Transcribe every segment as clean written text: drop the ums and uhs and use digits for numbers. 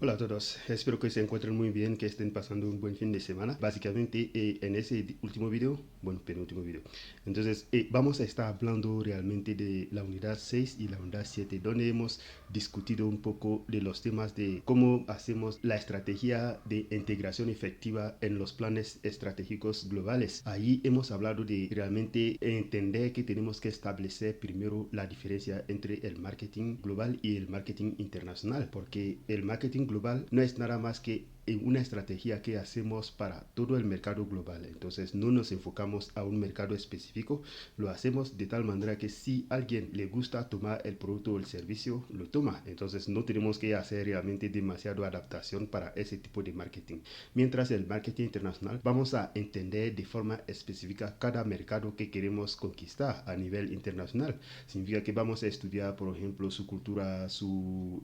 Hola a todos, espero que se encuentren muy bien, que estén pasando un buen fin de semana. Básicamente en ese último video, bueno, penúltimo video, entonces vamos a estar hablando realmente de la unidad 6 y la unidad 7, donde hemos discutido un poco de los temas de cómo hacemos la estrategia de integración efectiva en los planes estratégicos globales. Ahí hemos hablado de realmente entender que tenemos que establecer primero la diferencia entre el marketing global y el marketing internacional, porque el marketing global no es nada más que una estrategia que hacemos para todo el mercado global. Entonces no nos enfocamos a un mercado específico, lo hacemos de tal manera que si a alguien le gusta tomar el producto o el servicio, lo toma. Entonces no tenemos que hacer realmente demasiado adaptación para ese tipo de marketing. Mientras el marketing internacional vamos a entender de forma específica cada mercado que queremos conquistar a nivel internacional. Significa que vamos a estudiar, por ejemplo, su cultura, su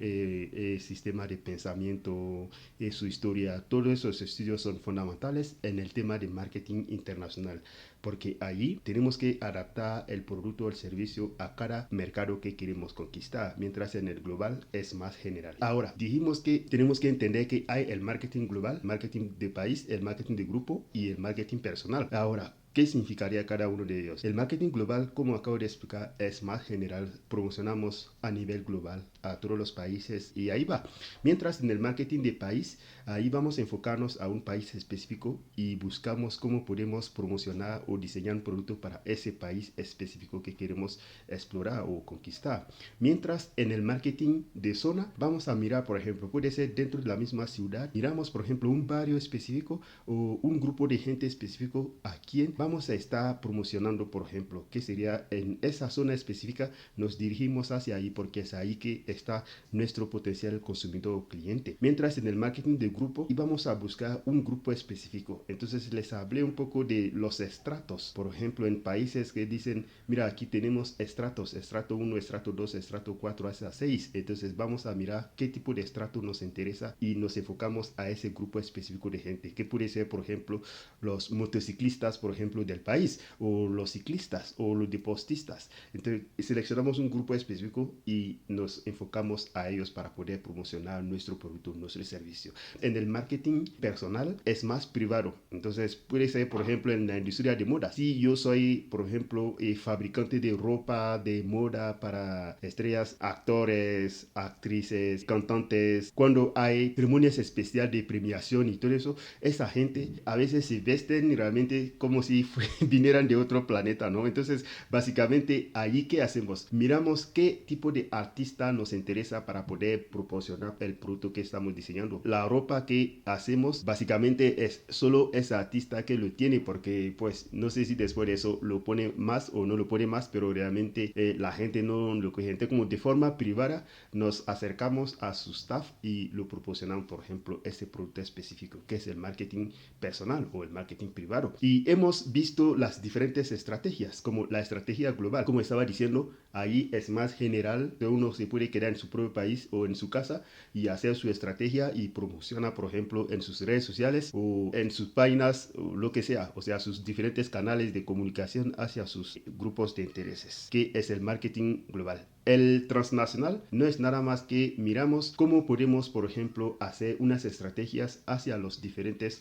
sistema de pensamiento, su historia. Todos esos estudios son fundamentales en el tema de marketing internacional, porque ahí tenemos que adaptar el producto o el servicio a cada mercado que queremos conquistar, mientras en el global es más general. Ahora, dijimos que tenemos que entender que hay el marketing global, marketing de país, el marketing de grupo y el marketing personal. Ahora, ¿qué significaría cada uno de ellos? El marketing global, como acabo de explicar, es más general. Promocionamos a nivel global a todos los países y ahí va. Mientras en el marketing de país, ahí vamos a enfocarnos a un país específico y buscamos cómo podemos promocionar o diseñar un producto para ese país específico que queremos explorar o conquistar. Mientras en el marketing de zona, vamos a mirar, por ejemplo, puede ser dentro de la misma ciudad, miramos, por ejemplo, un barrio específico o un grupo de gente específico a quien vamos a estar promocionando, por ejemplo, que sería en esa zona específica, nos dirigimos hacia ahí porque es ahí que está nuestro potencial consumidor o cliente. Mientras en el marketing de grupo íbamos a buscar un grupo específico. Entonces les hablé un poco de los estratos. Por ejemplo, en países que dicen, mira, aquí tenemos estratos, estrato 1, estrato 2, estrato 4, hasta 6. Entonces vamos a mirar qué tipo de estrato nos interesa y nos enfocamos a ese grupo específico de gente, que puede ser, por ejemplo, los motociclistas, por ejemplo, del país, o los ciclistas, o los deportistas. Entonces seleccionamos un grupo específico y nos enfocamos a ellos para poder promocionar nuestro producto, nuestro servicio. En el marketing personal es más privado. Entonces puede ser, por ejemplo, en la industria de moda. Si yo soy, por ejemplo, fabricante de ropa de moda para estrellas, actores, actrices, cantantes, cuando hay ceremonias especiales de premiación y todo eso, esa gente a veces se vesten realmente como si vinieran de otro planeta, ¿no? Entonces, básicamente, allí ¿qué hacemos? Miramos qué tipo de artista nos interesa para poder proporcionar el producto que estamos diseñando. La ropa que hacemos, básicamente, es solo ese artista que lo tiene, porque, pues, no sé si después de eso lo pone más o no lo pone más, pero realmente la gente no lo coge. Gente como de forma privada, nos acercamos a su staff y lo proporcionamos, por ejemplo, este producto específico, que es el marketing personal o el marketing privado. Y hemos visto las diferentes estrategias, como la estrategia global. Como estaba diciendo, ahí es más general, que uno se puede quedar en su propio país o en su casa y hacer su estrategia y promociona, por ejemplo, en sus redes sociales o en sus páginas o lo que sea, o sea, sus diferentes canales de comunicación hacia sus grupos de intereses, que es el marketing global. El transnacional no es nada más que miramos cómo podemos, por ejemplo, hacer unas estrategias hacia los diferentes,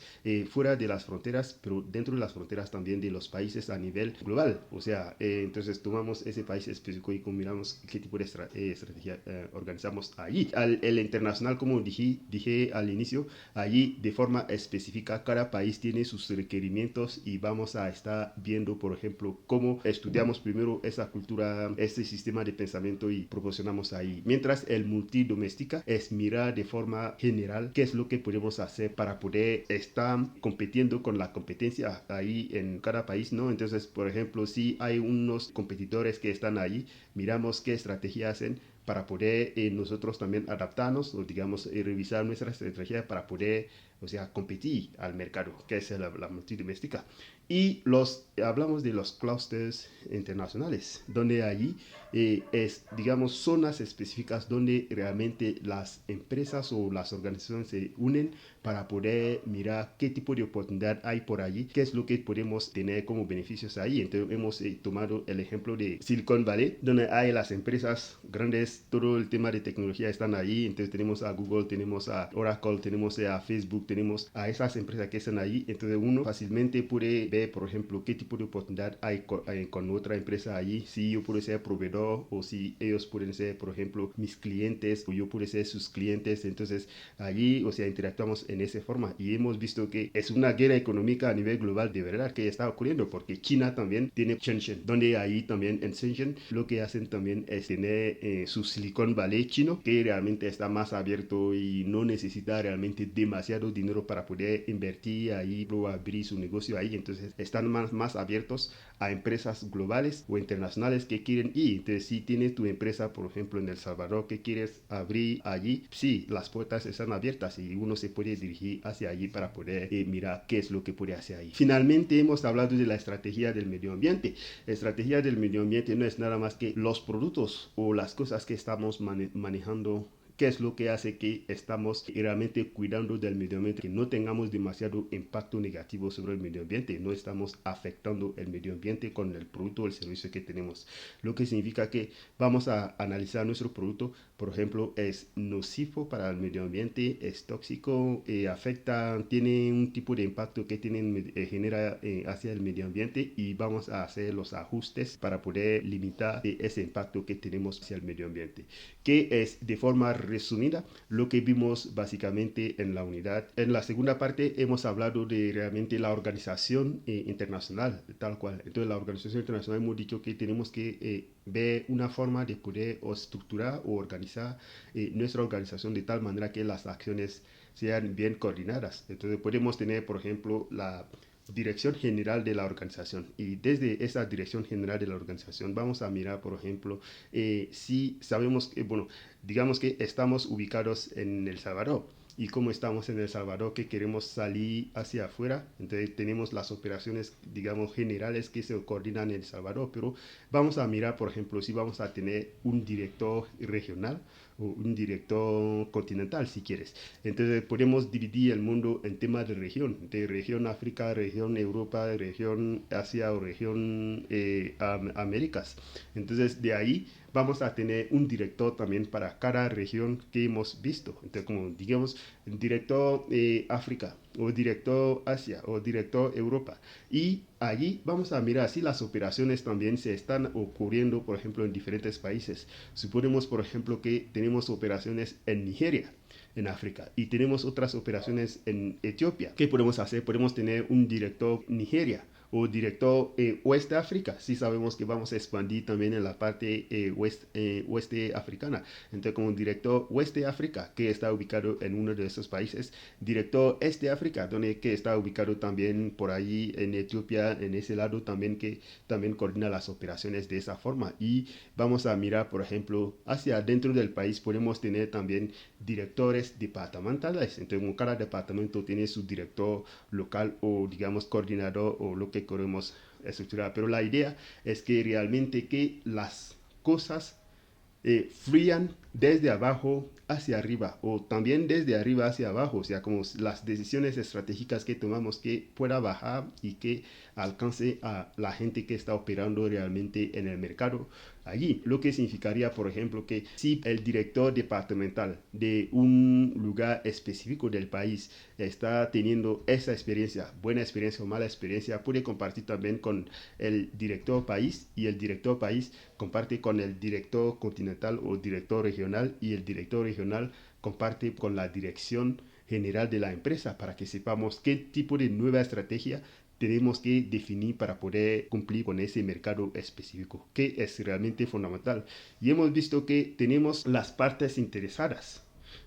fuera de las fronteras, pero dentro de las fronteras también de los países a nivel global. O sea, entonces tomamos ese país específico y miramos qué tipo de estrategia organizamos allí. El internacional, como dije al inicio, allí de forma específica cada país tiene sus requerimientos y vamos a estar viendo, por ejemplo, cómo estudiamos primero esa cultura, este sistema de pensamiento y proporcionamos ahí. Mientras el multidoméstica es mirar de forma general qué es lo que podemos hacer para poder estar compitiendo con la competencia ahí en cada país, ¿no? Entonces, por ejemplo, si hay unos competidores que están ahí, miramos qué estrategia hacen para poder nosotros también adaptarnos o digamos revisar nuestra estrategia para poder, o sea, competir al mercado, que es la multidoméstica. Y hablamos de los clusters internacionales, donde allí digamos, zonas específicas donde realmente las empresas o las organizaciones se unen para poder mirar qué tipo de oportunidad hay por allí, qué es lo que podemos tener como beneficios ahí. Entonces hemos tomado el ejemplo de Silicon Valley, donde hay las empresas grandes, todo el tema de tecnología están ahí. Entonces tenemos a Google, tenemos a Oracle, tenemos a Facebook, tenemos a esas empresas que están ahí. Entonces uno fácilmente puede ver, por ejemplo, qué tipo de oportunidad hay con otra empresa allí, si yo puedo ser proveedor o si ellos pueden ser, por ejemplo, mis clientes o yo puedo ser sus clientes. Entonces allí, o sea, interactuamos en esa forma y hemos visto que es una guerra económica a nivel global de verdad que está ocurriendo, porque China también tiene Shenzhen, donde ahí también en Shenzhen lo que hacen también es tener su Silicon Valley chino, que realmente está más abierto y no necesita realmente demasiado dinero para poder invertir ahí o abrir su negocio ahí. Entonces están más abiertos a empresas globales o internacionales que quieren ir. Entonces si tienes tu empresa, por ejemplo, en El Salvador, que quieres abrir allí, sí, las puertas están abiertas y uno se puede dirigir hacia allí para poder mirar qué es lo que puede hacer ahí. Finalmente hemos hablado de la estrategia del medio ambiente. La estrategia del medio ambiente no es nada más que los productos o las cosas que estamos manejando, qué es lo que hace que estamos realmente cuidando del medio ambiente, que no tengamos demasiado impacto negativo sobre el medio ambiente, no estamos afectando el medio ambiente con el producto o el servicio que tenemos, lo que significa que vamos a analizar nuestro producto, por ejemplo, es nocivo para el medio ambiente, es tóxico, afecta, tiene un tipo de impacto que genera hacia el medio ambiente, y vamos a hacer los ajustes para poder limitar ese impacto que tenemos hacia el medio ambiente, que es de forma resumida lo que vimos básicamente en la unidad. En la segunda parte hemos hablado de realmente la organización internacional, tal cual. Entonces la organización internacional hemos dicho que tenemos que ver una forma de poder o estructurar o organizar nuestra organización de tal manera que las acciones sean bien coordinadas. Entonces podemos tener, por ejemplo, la dirección general de la organización, y desde esa dirección general de la organización vamos a mirar, por ejemplo, si sabemos que, bueno, digamos que estamos ubicados en El Salvador, y como estamos en El Salvador que queremos salir hacia afuera, entonces tenemos las operaciones, digamos, generales que se coordinan en El Salvador, pero vamos a mirar, por ejemplo, si vamos a tener un director regional o un director continental, si quieres. Entonces podemos dividir el mundo en temas de región África, región Europa, región Asia o región Américas. Entonces de ahí vamos a tener un director también para cada región que hemos visto. Entonces, como digamos, director África, o director Asia, o director Europa. Y allí vamos a mirar si las operaciones también se están ocurriendo, por ejemplo, en diferentes países. Suponemos, por ejemplo, que tenemos operaciones en Nigeria, en África, y tenemos otras operaciones en Etiopía. ¿Qué podemos hacer? Podemos tener un director Nigeria o director Oeste África, si sabemos que vamos a expandir también en la parte oeste africana. Entonces, como director Oeste África, que está ubicado en uno de esos países, director Este África, donde que está ubicado también por ahí en Etiopía, en ese lado también, que también coordina las operaciones de esa forma. Y vamos a mirar, por ejemplo, hacia dentro del país podemos tener también directores departamentales. Entonces, como cada departamento tiene su director local o, digamos, coordinador, o lo que queremos estructurar. Pero la idea es que realmente que las cosas fluyan desde abajo hacia arriba, o también desde arriba hacia abajo, o sea, como las decisiones estratégicas que tomamos que pueda bajar y que alcance a la gente que está operando realmente en el mercado allí. Lo que significaría, por ejemplo, que si el director departamental de un lugar específico del país está teniendo esa experiencia, buena experiencia o mala experiencia, puede compartir también con el director país, y el director país comparte con el director continental o director regional, y el director regional comparte con la dirección general de la empresa, para que sepamos qué tipo de nueva estrategia tenemos que definir para poder cumplir con ese mercado específico, que es realmente fundamental. Y hemos visto que tenemos las partes interesadas,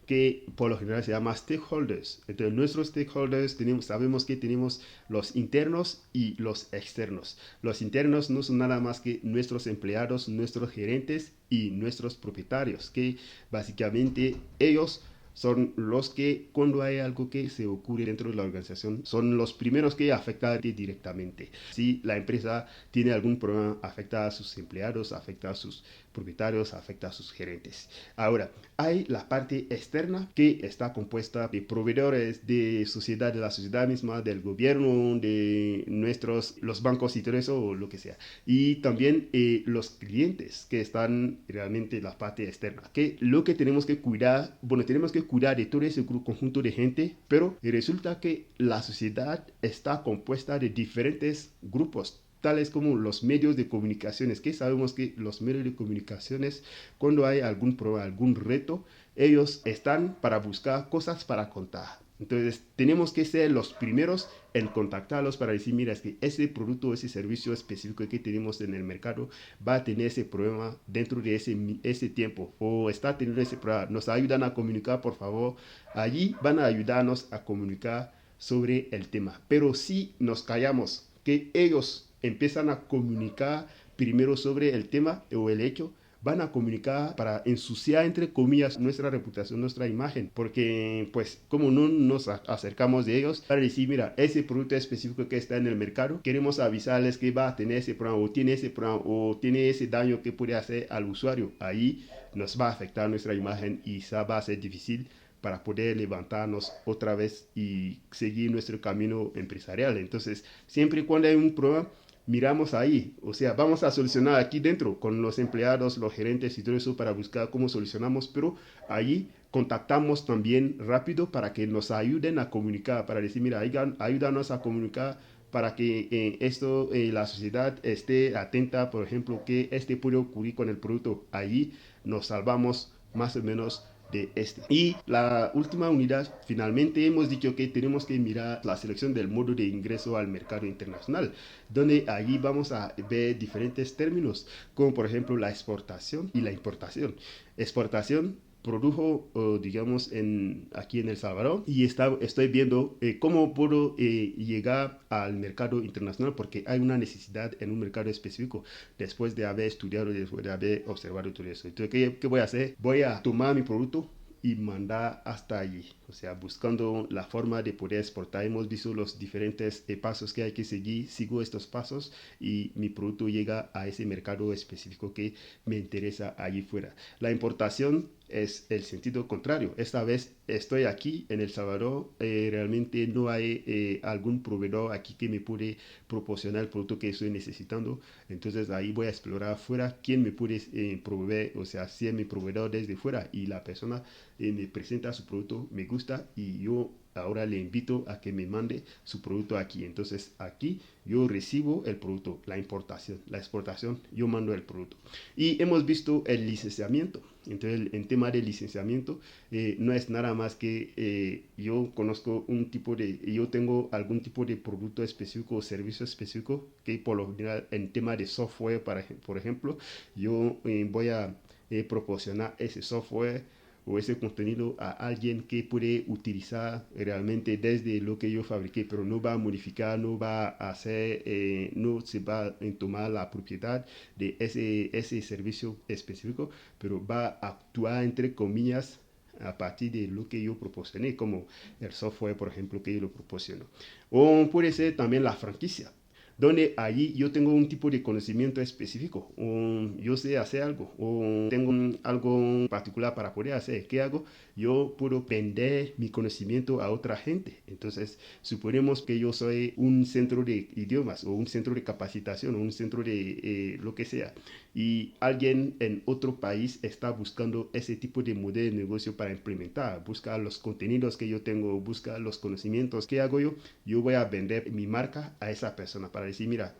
que por lo general se llama stakeholders. Entonces, nuestros stakeholders sabemos que tenemos los internos y los externos. Los internos no son nada más que nuestros empleados, nuestros gerentes y nuestros propietarios, que básicamente ellos son los que, cuando hay algo que se ocurre dentro de la organización, son los primeros que afectan directamente. Si la empresa tiene algún problema, afecta a sus empleados, afecta a sus propietarios, afecta a sus gerentes. Ahora, hay la parte externa que está compuesta de proveedores de sociedad, de la sociedad misma, del gobierno, de los bancos y todo eso, o lo que sea. Y también los clientes que están realmente en la parte externa. Que lo que tenemos que cuidar, bueno, tenemos que cuidar de todo ese conjunto de gente, pero resulta que la sociedad está compuesta de diferentes grupos, tales como los medios de comunicaciones, que sabemos que los medios de comunicaciones, cuando hay algún problema, algún reto, ellos están para buscar cosas para contar. Entonces, tenemos que ser los primeros en contactarlos para decir, mira, es que ese producto, ese servicio específico que tenemos en el mercado va a tener ese problema dentro de ese tiempo, o está teniendo ese problema. Nos ayudan a comunicar, por favor. Allí van a ayudarnos a comunicar sobre el tema. Pero si nos callamos, que ellos empiezan a comunicar primero sobre el tema o el hecho, van a comunicar para ensuciar, entre comillas, nuestra reputación, nuestra imagen, porque pues como no nos acercamos de ellos para decir, mira, ese producto específico que está en el mercado, queremos avisarles que va a tener ese problema o tiene ese problema o tiene ese daño que puede hacer al usuario. Ahí nos va a afectar nuestra imagen y va a ser difícil para poder levantarnos otra vez y seguir nuestro camino empresarial. Entonces, siempre y cuando hay un problema, miramos ahí, o sea, vamos a solucionar aquí dentro con los empleados, los gerentes y todo eso para buscar cómo solucionamos, pero ahí contactamos también rápido para que nos ayuden a comunicar, para decir, mira, ayúdanos a comunicar para que la sociedad esté atenta, por ejemplo, que puede ocurrir con el producto. Allí nos salvamos más o menos de este. Y la última unidad, finalmente hemos dicho que tenemos que mirar la selección del modo de ingreso al mercado internacional, donde allí vamos a ver diferentes términos, como por ejemplo la exportación y la importación. Exportación produjo, digamos, aquí en El Salvador y estoy viendo cómo puedo llegar al mercado internacional porque hay una necesidad en un mercado específico después de haber estudiado, después de haber observado todo eso. Entonces, ¿qué voy a hacer? Voy a tomar mi producto y mandar hasta allí, o sea, buscando la forma de poder exportar. Hemos visto los diferentes pasos que hay que seguir, sigo estos pasos y mi producto llega a ese mercado específico que me interesa allí fuera. La importación es el sentido contrario. Esta vez estoy aquí en El Salvador, realmente no hay algún proveedor aquí que me puede proporcionar el producto que estoy necesitando. Entonces ahí voy a explorar afuera quién me puede proveer, o sea, si es mi proveedor desde fuera y la persona me presenta su producto, me gusta y yo ahora le invito a que me mande su producto aquí. Entonces aquí yo recibo el producto, la importación, la exportación, yo mando el producto. Y hemos visto el licenciamiento. Entonces en tema de licenciamiento no es nada más que yo conozco yo tengo algún tipo de producto específico o servicio específico que por lo general en tema de software, por ejemplo, yo voy a proporcionar ese software o ese contenido a alguien que puede utilizar realmente desde lo que yo fabriqué, pero no va a modificar, no va a hacer, no se va a tomar la propiedad de ese servicio específico, pero va a actuar entre comillas a partir de lo que yo proporcioné, como el software, por ejemplo, que yo lo proporciono. O puede ser también la franquicia, donde allí yo tengo un tipo de conocimiento específico, o yo sé hacer algo, o tengo algo particular para poder hacer. ¿Qué hago? Yo puedo vender mi conocimiento a otra gente. Entonces, suponemos que yo soy un centro de idiomas, o un centro de capacitación, o un centro de lo que sea, y alguien en otro país está buscando ese tipo de modelo de negocio para implementar, busca los contenidos que yo tengo, busca los conocimientos. ¿Qué hago yo? Yo voy a vender mi marca a esa persona para decir, mira,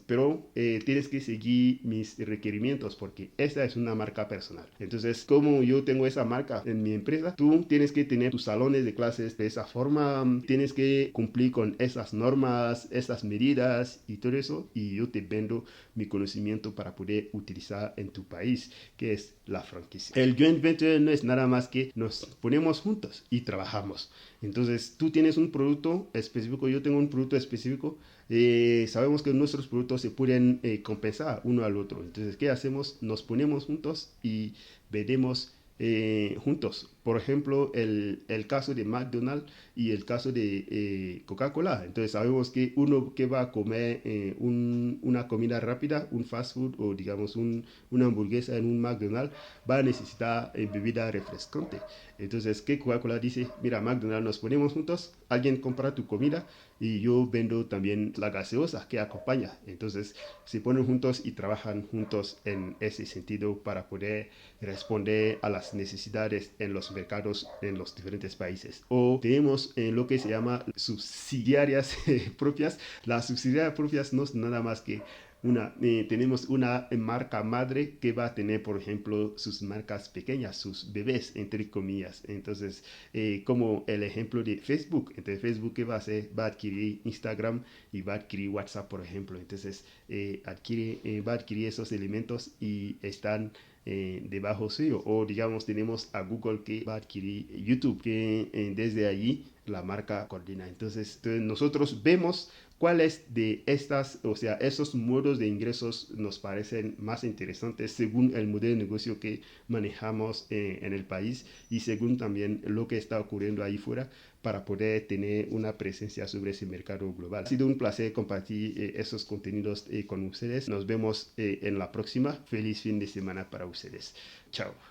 pero tienes que seguir mis requerimientos porque esta es una marca personal. Entonces, como yo tengo esa marca en mi empresa, tú tienes que tener tus salones de clases de esa forma, tienes que cumplir con esas normas, esas medidas y todo eso, y yo te vendo mi conocimiento para poder utilizar en tu país, que es la franquicia. El joint venture no es nada más que nos ponemos juntos y trabajamos. Entonces, tú tienes un producto específico, yo tengo un producto específico, sabemos que nuestros productos se pueden compensar uno al otro. Entonces, ¿qué hacemos? Nos ponemos juntos y vendemos juntos. por ejemplo, el caso de McDonald's y el caso de Coca-Cola. Entonces sabemos que uno que va a comer una comida rápida, un fast food o digamos una hamburguesa en un McDonald's, va a necesitar bebida refrescante. Entonces, ¿qué Coca-Cola dice? Mira, McDonald's, nos ponemos juntos, alguien compra tu comida y yo vendo también la gaseosa que acompaña. Entonces, se ponen juntos y trabajan juntos en ese sentido para poder responder a las necesidades en los mercados en los diferentes países. O tenemos lo que se llama subsidiarias propias. Las subsidiarias propias no es nada más que tenemos una marca madre que va a tener, por ejemplo, sus marcas pequeñas, sus bebés, entre comillas. Entonces, como el ejemplo de Facebook. Entonces, Facebook, ¿qué va a hacer? Va a adquirir Instagram y va a adquirir WhatsApp, por ejemplo. Entonces, va a adquirir esos elementos y están debajo suyo. O digamos, tenemos a Google que va a adquirir YouTube, que desde allí la marca coordina. Entonces, nosotros vemos cuáles de estas, o sea, esos modos de ingresos nos parecen más interesantes según el modelo de negocio que manejamos en el país y según también lo que está ocurriendo ahí fuera para poder tener una presencia sobre ese mercado global. Ha sido un placer compartir esos contenidos con ustedes. Nos vemos en la próxima. Feliz fin de semana para ustedes. Chao.